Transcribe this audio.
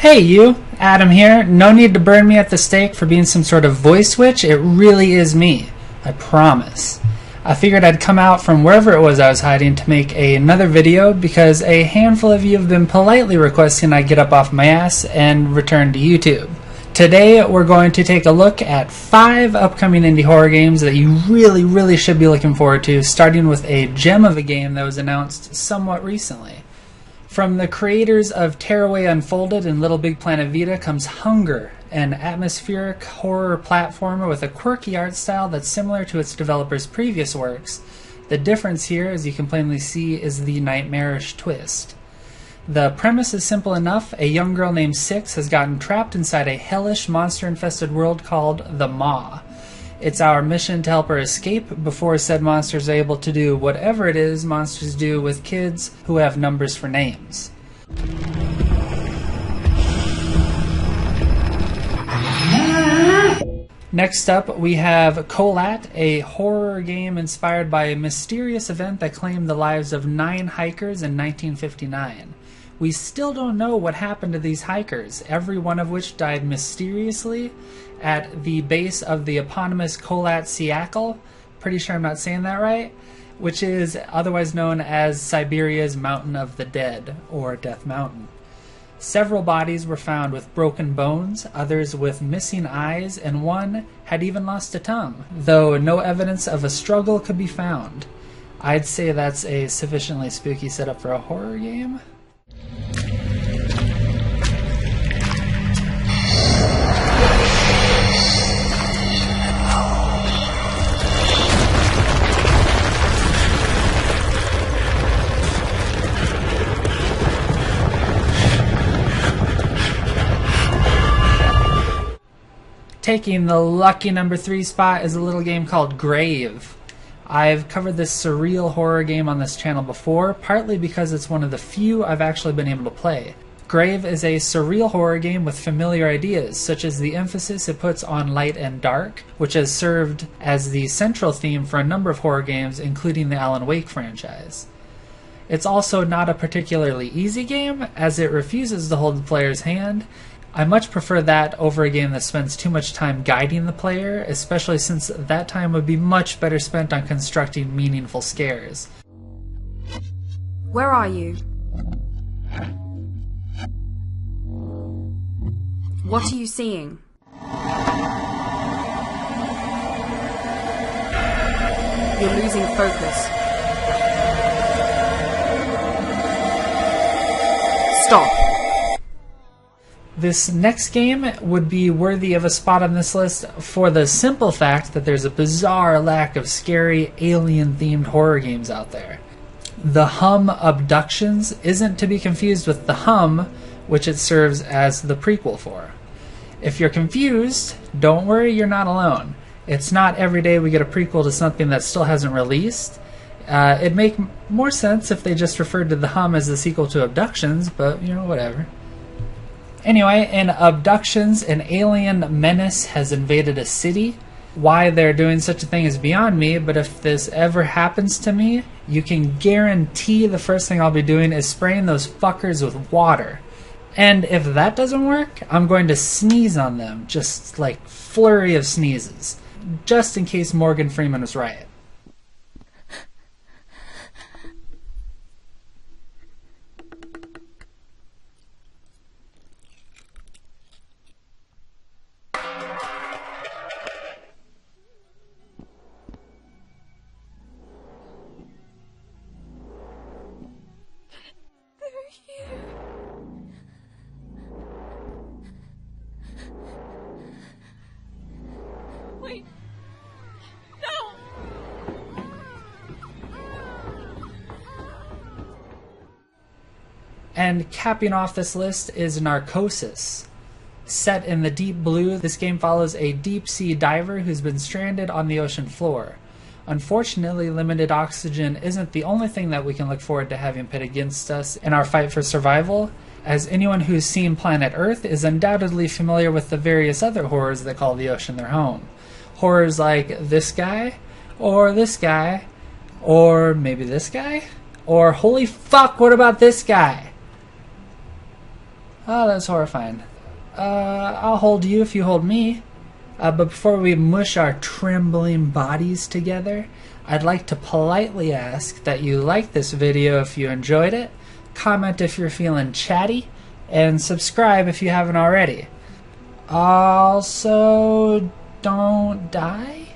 Hey you, Adam here. No need to burn me at the stake for being some sort of voice witch. It really is me. I promise. I figured I'd come out from wherever it was I was hiding to make another video because a handful of you have been politely requesting I get up off my ass and return to YouTube. Today we're going to take a look at 5 upcoming indie horror games that you really should be looking forward to, starting with a gem of a game that was announced somewhat recently. From the creators of Tearaway Unfolded and Little Big Planet Vita comes Hunger, an atmospheric horror platformer with a quirky art style that's similar to its developer's previous works. The difference here, as you can plainly see, is the nightmarish twist. The premise is simple enough. A young girl named Six has gotten trapped inside a hellish, monster-infested world called the Maw. It's our mission to help her escape before said monsters are able to do whatever it is monsters do with kids who have numbers for names. Next up, we have Colat, a horror game inspired by a mysterious event that claimed the lives of 9 hikers in 1959. We still don't know what happened to these hikers, every one of which died mysteriously at the base of the eponymous Kholat Syakhl, pretty sure I'm not saying that right, which is otherwise known as Siberia's Mountain of the Dead, or Death Mountain. Several bodies were found with broken bones, others with missing eyes, and one had even lost a tongue, though no evidence of a struggle could be found. I'd say that's a sufficiently spooky setup for a horror game. Taking the lucky number 3 spot is a little game called Grave. I've covered this surreal horror game on this channel before, partly because it's one of the few I've actually been able to play. Grave is a surreal horror game with familiar ideas, such as the emphasis it puts on light and dark, which has served as the central theme for a number of horror games, including the Alan Wake franchise. It's also not a particularly easy game, as it refuses to hold the player's hand. I much prefer that over a game that spends too much time guiding the player, especially since that time would be much better spent on constructing meaningful scares. Where are you? What are you seeing? You're losing focus. Stop. This next game would be worthy of a spot on this list for the simple fact that there's a bizarre lack of scary alien-themed horror games out there. The Hum Abductions isn't to be confused with The Hum, which it serves as the prequel for. If you're confused, don't worry, you're not alone. It's not every day we get a prequel to something that still hasn't released. It'd make more sense if they just referred to The Hum as the sequel to Abductions, but, you know, whatever. Anyway, in Abductions, an alien menace has invaded a city. Why they're doing such a thing is beyond me, but if this ever happens to me, you can guarantee the first thing I'll be doing is spraying those fuckers with water. And if that doesn't work, I'm going to sneeze on them, just like flurry of sneezes, just in case Morgan Freeman was right. Wait. No! And capping off this list is Narcosis. Set in the deep blue, this game follows a deep-sea diver who's been stranded on the ocean floor. Unfortunately, limited oxygen isn't the only thing that we can look forward to having pit against us in our fight for survival, as anyone who's seen Planet Earth is undoubtedly familiar with the various other horrors that call the ocean their home. Horrors like this guy, or this guy, or maybe this guy, or holy fuck, what about this guy? Oh, that's horrifying. I'll hold you if you hold me. But before we mush our trembling bodies together, I'd like to politely ask that you like this video if you enjoyed it, comment if you're feeling chatty, and subscribe if you haven't already. Also, don't die?